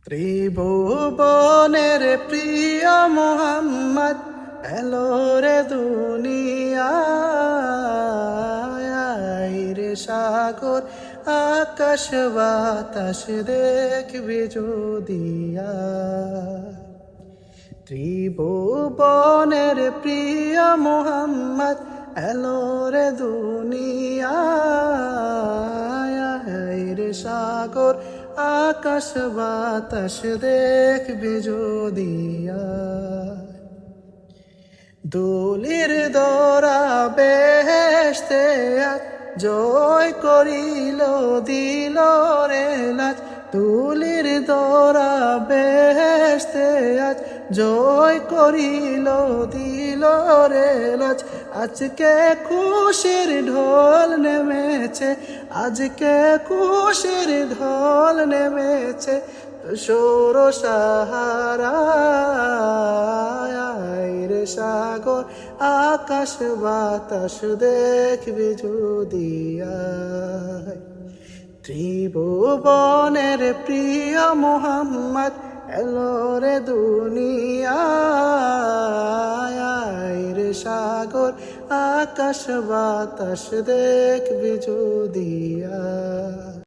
ত্রিভুবনের প্রিয় মোহাম্মদ এলো রে দুনিয়ায় রে সাগর আকাশ বাতাস দেখবি যদিয়া ত্রিভুবনের প্রিয় মোহাম্মদ এলো রে দুনিয়ায় রে সাগর আকাশ বাতাস দেখবি যদিয়া দুলির দরা বেহেশতে আজ জয় করিল দিল রে লাজ দুলির দরা বেহেশতে আজ জয় করিল দিল রে লাজ আজকে খুশির ঢোল নেমেছে আজকে খুশির ঢোল নেমেছে সৌর সাহারা রে সাগর আকাশ বাতাস দেখবি যদিয়া ত্রিভুবনের প্রিয় মোহাম্মদ এলো রে দুনিয়ায় রে সাগর আকাশ বাতাস দেখবি যদিয়া।